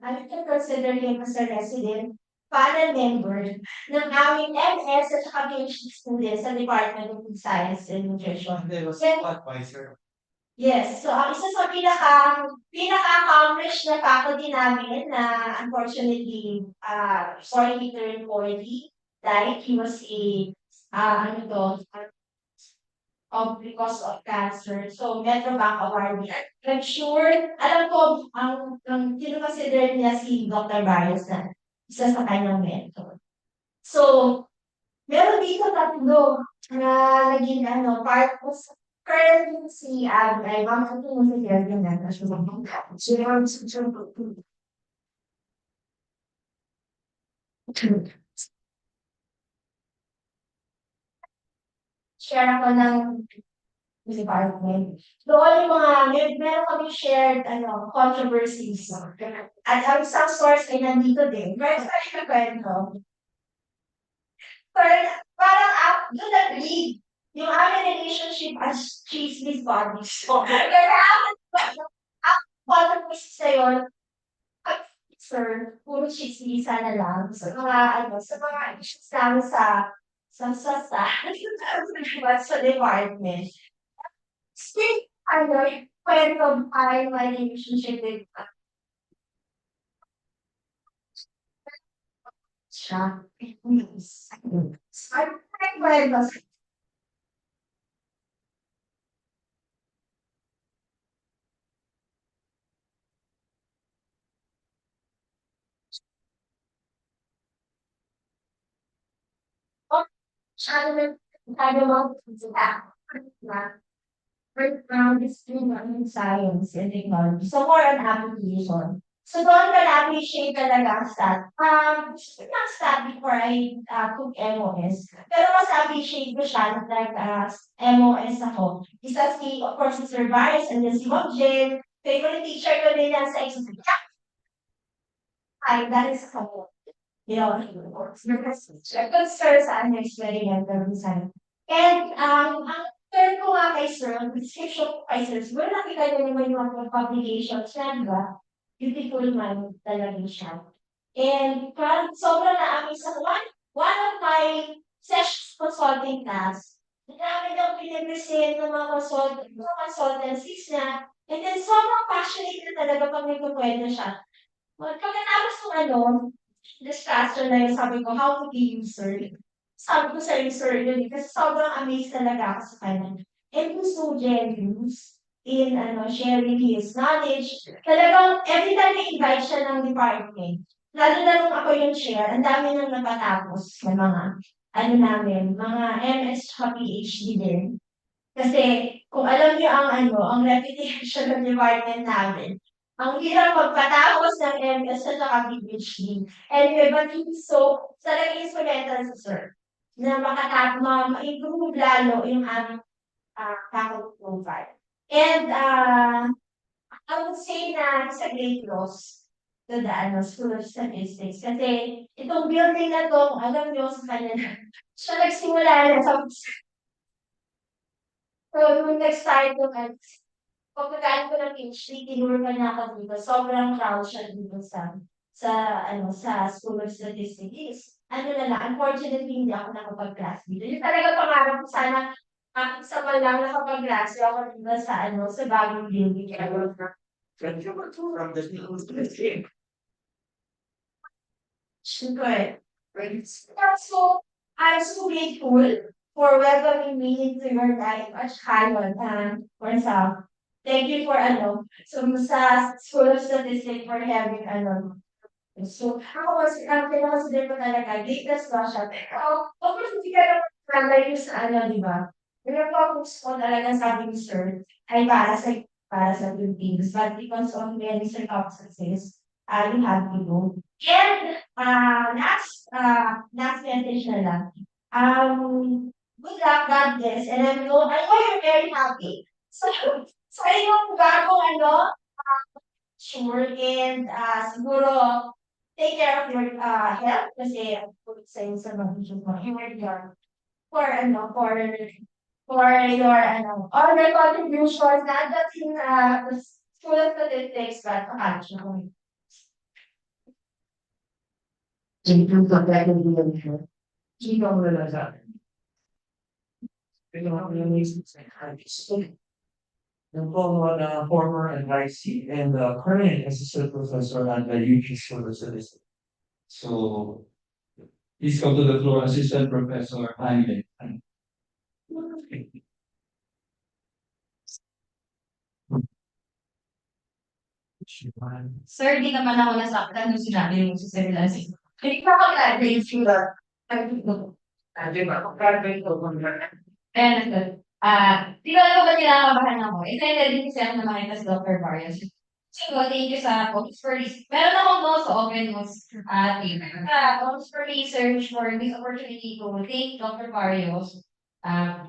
I can consider him as a resident panel member ng aming MS at saka PhD students sa Department of Food Science and Nutrition. There was advisor. Yes, so ang isa sa pinaka-accomplished na faculty namin na unfortunately, sorry he turned 40, died. He was because of cancer. So, Metro Bank Award. I'm sure, alam ko, ang kino-consider niya si Dr. Barrios na isa sa kanyang mentor. So, meron dito tatlo na naging part ko sa currently si ay mga katulong si Kevin na kasi share ako ng department. Doon yung meron kami shared controversies. At ang isang source ay nandito din. Meron tayo na kwento. Parang doon nag-lead yung aming relationship as chismis buddies. So, kaya ang controversy sa yun, sir, puro chismisa na lang. Sa mga issues namin sa department. Still, kwento my relationship with siya. Start Barrios. Background is in science and technology. So more on application. So doon ko na-appreciate talaga ang stat. Gusto ko ng stat before I took MOS. Pero mas appreciate ko siya like MOS ako. Isa si, of course, si Sir Barrios and then si Ma'am Jen. Favorite teacher ko din yan sa exam. Ay, that is ako. You know, concerns and experimental design. And ang third ko nga kay Sir, ang description ko kay Sir, siguro nakita niyo naman yung mga publications na, di ba? Beautiful man talaga siya. And sobrang na-amaze ako. One of my sessions consulting class, namin daw pinipresent ng mga consultancies niya. And then sobrang passionate na talaga pag may kukwento siya. Pagkatapos ng discussion na yun, sabi ko, how to be user. Sabi ko sa user yun, kasi sobrang amazed talaga ako sa kanya. And he's so generous in sharing his knowledge. Talagang every time na-invite siya ng department, lalo na nung ako yung chair, ang dami nang napatapos ng mga mga MS at PhD din. Kasi kung alam niyo ang reputation ng department namin, ang hirap magpatapos ng MS at saka PhD. Anyway, but talagang instrumental si Sir na ma-improve lalo yung aming faculty profile. And I would say na it's a great loss to the School of Statistics. Kasi itong building na to, kung alam niyo sa kanya na, siya nagsimula na sa So, nung nag-start yung pagkakaan ko ng PhD, tinuro pa niya ako dito. Sobrang proud siya dito sa School of Statistics. Na lang, unfortunately, hindi ako nakapag-class dito. Yung talaga pangarap ko sana, sa man lang nakapag-class ako dito sa bagong building. Siyempre. So, I'm so grateful for welcoming me into your life at Shannon for some. Thank you for sa School of Statistics for having So, ako was, ang pinakasabi ko talaga, greatness ba siya? Pero, of course, hindi ka naman nalay yung di ba? Pero focus ko talaga sabi ni Sir, ay para sa Philippines. But because of many circumstances, you have to go. And, last message na lang. Good luck, God bless. And I know you're very happy. So I know bagong sure, and siguro, take care of your health kasi sa iyo sa mga video mo, for your all your contributions, not just in the school of statistics, but actually. Yung former advisee and current assistant professor at the UG School of Statistics. So, please come to the floor, Assistant Professor Erniel. Sir, di naman ako nasaktan nung sinabi mo sa simulasi. Hindi pa ako graduate sila. Kaya nandun. Di ba alam ko ba kinakabahan ako? Excited din kasi ako na makita si Dr. Barrios. So, thank you sa Office for Research. Meron akong notes sa Open Notes team. Office for Research for this opportunity to thank Dr. Barrios. I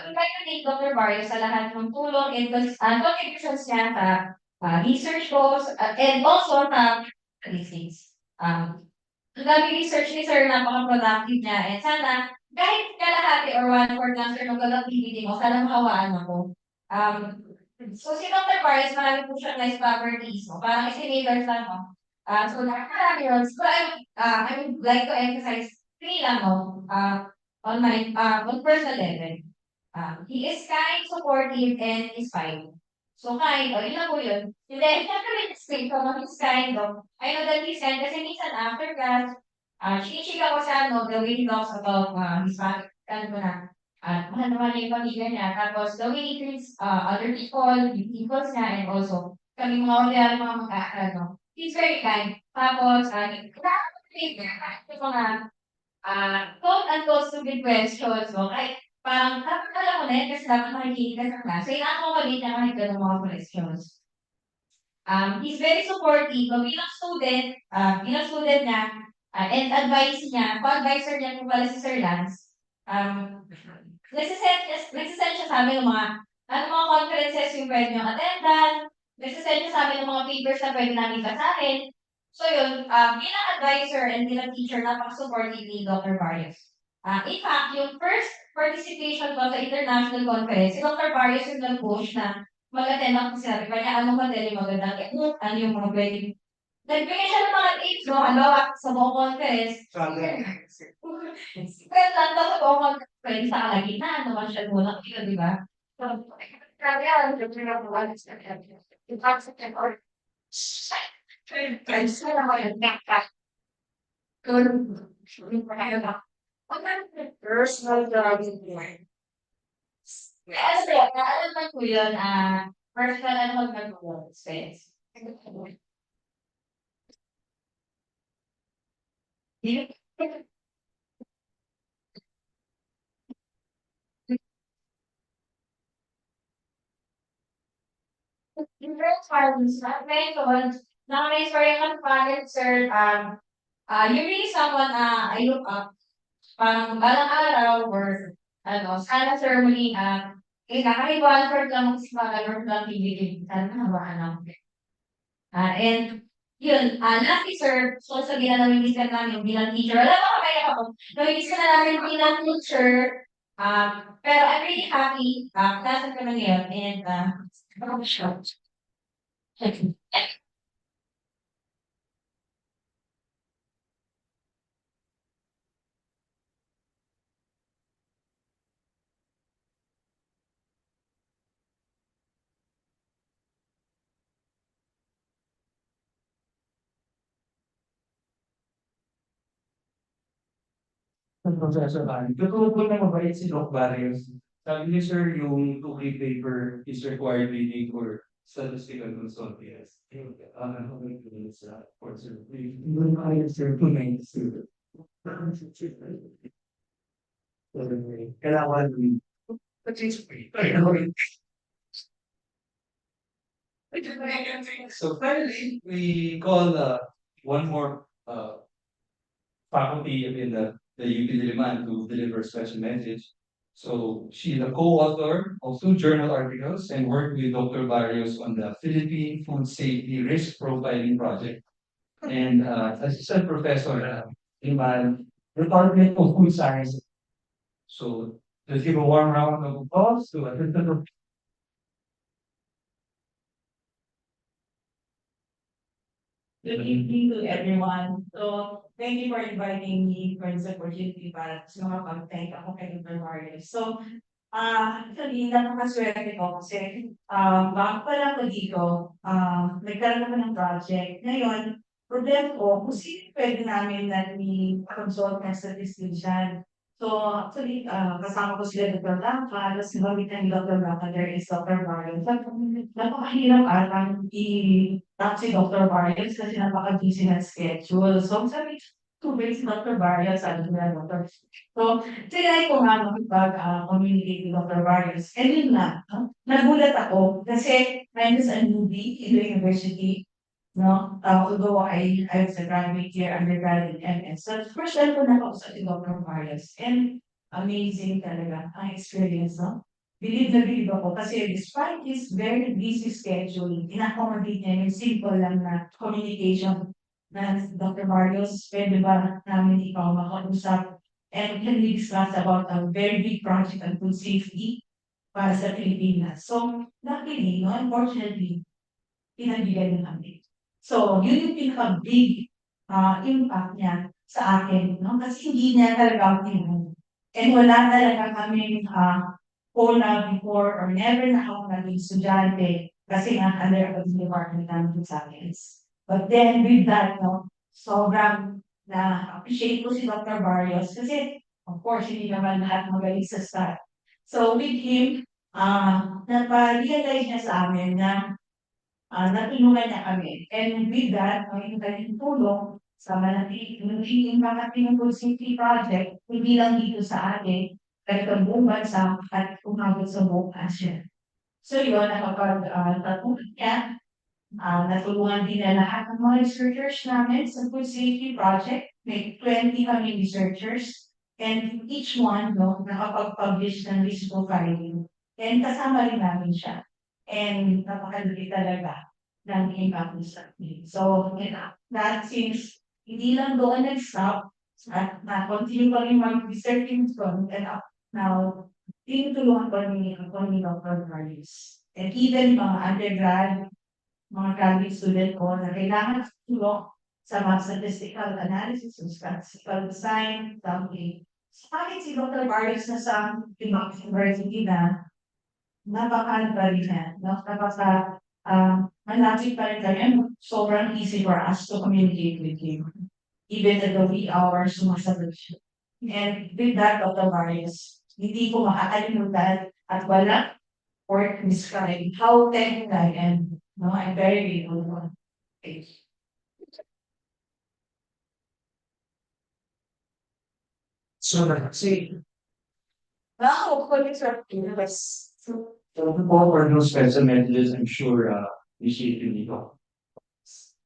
would like to thank Dr. Barrios sa lahat ng tulong and contributions niya sa research goals and also sa statistics. Ang dami research ni Sir, napaka-productive niya and sana kahit kalahati or 1/4 lang Sir ng productivity mo, sana makawaan ako. So si Dr. Barrios, marami po siyang nice properties, no? Parang estimators lang, no? So marami yun. So I would like to emphasize three lang, no? On personal level. He is kind, supportive, and inspiring. So kind, yun lang po yun. And then, syempre, straight from he's kind, no? I know that he's kind kasi minsan after class, chinichika ko sa the way he talks about his family, ko na, mahal naman niya yung pamilya niya. Tapos, the way he treats other people, yung peoples niya, and also, kami mga ordinary mga mag-aaral, no? He's very kind. Tapos, yung mga quote-unquote stupid questions, no? Kahit parang, dapat alam mo na yan kasi dapat nakikinig ka sa klase. Kailangan ko maliit na kahit ganun mga questions. He's very supportive. No? Bilang student niya, and advice niya, co-advisor niya po pala si Sir Lance. Nagsisend siya sa amin ng mga conferences yung pwede niyong attendan. Nagsisend siya sa amin ng mga papers na pwede namin basahin. So yun, bilang advisor and bilang teacher, napaka-supportive ni Dr. Barrios. In fact, yung first participation ko sa international conference, si Dr. Barrios yung nag-push na mag-attend ako, sinabi pa niya, anong hotel yung magandang ano yung mga pwede. Nagbigay siya ng mga tips, no? Halimbawa, sa buong conference. Kaya lang daw sa buong conference, pwede sa kalagitnaan, naman siya muna kayo, di ba? Grabe yan, personal driving point. Kasi, alam mo po yun, personal ano mag-work space. Different parties, naka-raise for yung panel, sir, you're really someone I look up, parang balang araw or sana ceremony, kakaiba for lang magsipagal or lang piliin, sana nabaan ako. And yun, lastly sir, so sabihin na namin ka namin bilang teacher, wala pa kami ako, namimiss ka na namin bilang teacher, pero I'm really happy, nasa ka na ngayon, and I'm shocked. Professor Ali. Totoo po na mabait si Doc Barrios. Sabi niya, sir, yung 2K paper is required reading for statistical consultants. Ano ko yun sa for sir. Hindi na kaya sir, 290 sir. Kailangan so finally, we call one more faculty in the UP Diliman to deliver special message. So she's a co-author of 2 journal articles and worked with Dr. Barrios on the Philippine Food Safety Risk Profiling Project. And assistant professor in my Department of Food Science. So let's give a warm round of applause to Assistant Good evening to everyone. So, thank you for inviting me for this opportunity para sa mga pag-thank ako kay Dr. Barrios. So, actually, napakaswerte ko kasi bago pa lang ako dito, nagkaroon ako ng project. Ngayon, problem ko, kung sino pwede namin na consult ng statistician. So, actually, kasama ko sila Dr. Blanca, tapos nabamitan ni Dr. Blanca, there is Dr. Barrios. Napakahirap atang i-talk si Dr. Barrios kasi napaka-busy na schedule. So, sabi, two ways Dr. Barrios, sabi nila Dr. So, tinry ko nga makipag-communicate ni Dr. Barrios. And yun na, nagulat ako kasi I'm just a newbie in the university. No, although I was a graduate here, undergrad in MS. So, first time ko nakausap si Dr. Barrios. And amazing talaga ang experience, no? Believe na believe ako kasi despite his very busy schedule, in-accommodate niya yung simple lang na communication na Dr. Barrios, pwede ba namin ikaw makausap? And can we discuss about a very big project on food safety para sa Pilipinas? So, luckily, no, unfortunately, pinagbigay ng kami. So, yun yung pinaka-big impact niya sa akin, no? Kasi hindi niya talaga ako tinanong. And wala talaga kami cola before or never na ako naging estudyante kasi nga under the department namin sa akin. But then with that, no, sobrang na appreciate ko si Dr. Barrios kasi of course hindi naman lahat magaling sa stat. So with him, napa-realize niya sa amin na natulungan niya kami. And with that, yung kanyang tulong sa naging impact ng Food Safety Project, hindi lang dito sa atin, kahit sa buong bansa at umabot sa buong Asia. So yun, nakapag-tatulog niya, natulungan din na lahat ng mga researchers namin sa Food Safety Project. May 20 kami researchers. And each one, no, nakapag-publish ng risk profiling. And kasama rin namin siya. And napakalaki talaga ng impact niya sa amin. So, that since hindi lang doon nag-stop, at na-continue pa rin mag-researching from and up now, tinutulungan pa rin ako ni Dr. Barrios. And even mga undergrad, mga graduate student ko na kailangan tulong sa mga statistical analysis, statistical design, something. So, bakit si Dr. Barrios na sa ibang university na napaka pa rin yan, no? Malapit pa rin kami, and sobrang easy for us to communicate with him. Even at the wee hours, sumasagot siya. And with that, Dr. Barrios, hindi ko makakalimutan at wala or describe how thankful I am. No, I'm very grateful. Thank you. So, kasi, Wow, what is your universe? For those special medalists, I'm sure appreciate you, Nico.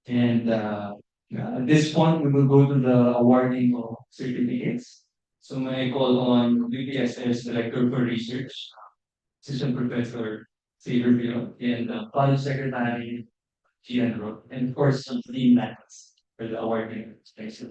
And at this point, we will go to the awarding of certificates. So may I call on WPSS Director for Research, Assistant Professor Xavier Vio, and College Secretary Gian Ro, and of course, Dean Max for the awarding. Thanks.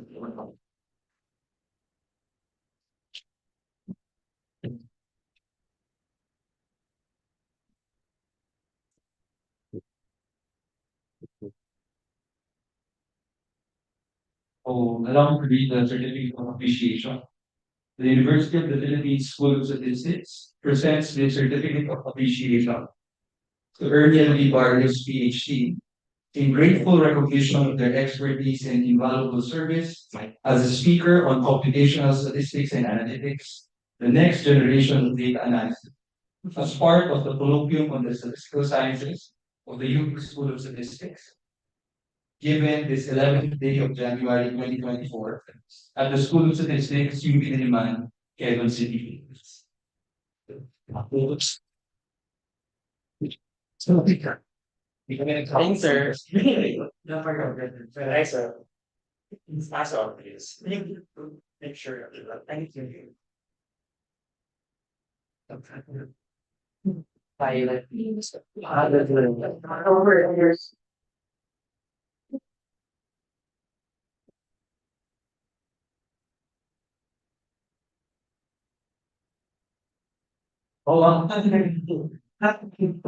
So allow me to read the certificate of appreciation. The University of the Philippines School of Statistics presents the certificate of appreciation to Erniel Barrios, PhD, in grateful recognition of their expertise and invaluable service as a speaker on computational statistics and analytics, the next generation of data analysis. As part of the Colloquium on the Statistical Sciences of the UP School of Statistics, given this 11th day of January 2024 at the School of Statistics, UP Diliman, Quezon City. thanks, sir. Don't forget, right, sir? It's pass on, please. Make sure of that. Thank you. Pilot. Over here. Oh, thank you.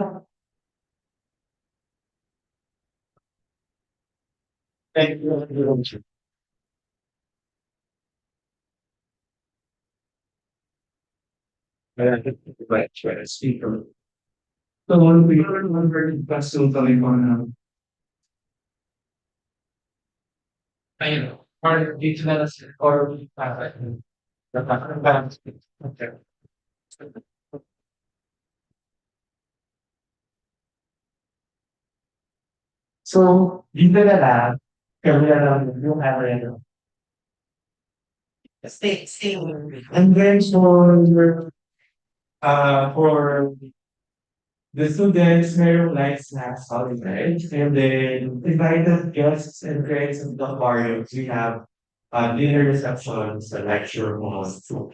Right, speaker. So when we remember Pastor Diliman, ayun, or dito na lang or okay. So, dito na lang, kami na lang yung camera. Stay. And then for the students, meron light snacks outside, and then invited guests and friends of the Barrios. We have dinner receptions, a lecture halls. So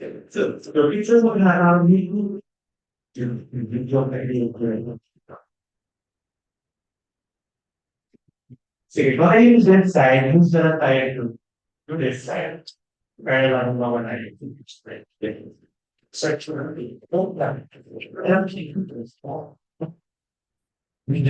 the picture mo na yung video na rin. Sige, baka yung that side, yung na tayo to this side. Para lang mawala yung search for me. Don't let me.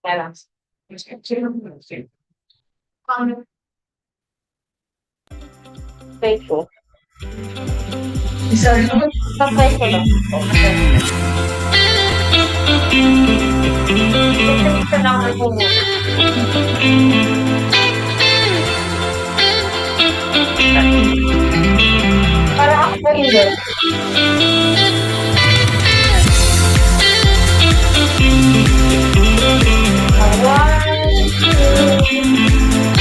Kaya lang. Thank you. Sorry, tapos ko lang. Ito lang ako muna. Para ako po hindi. One, two,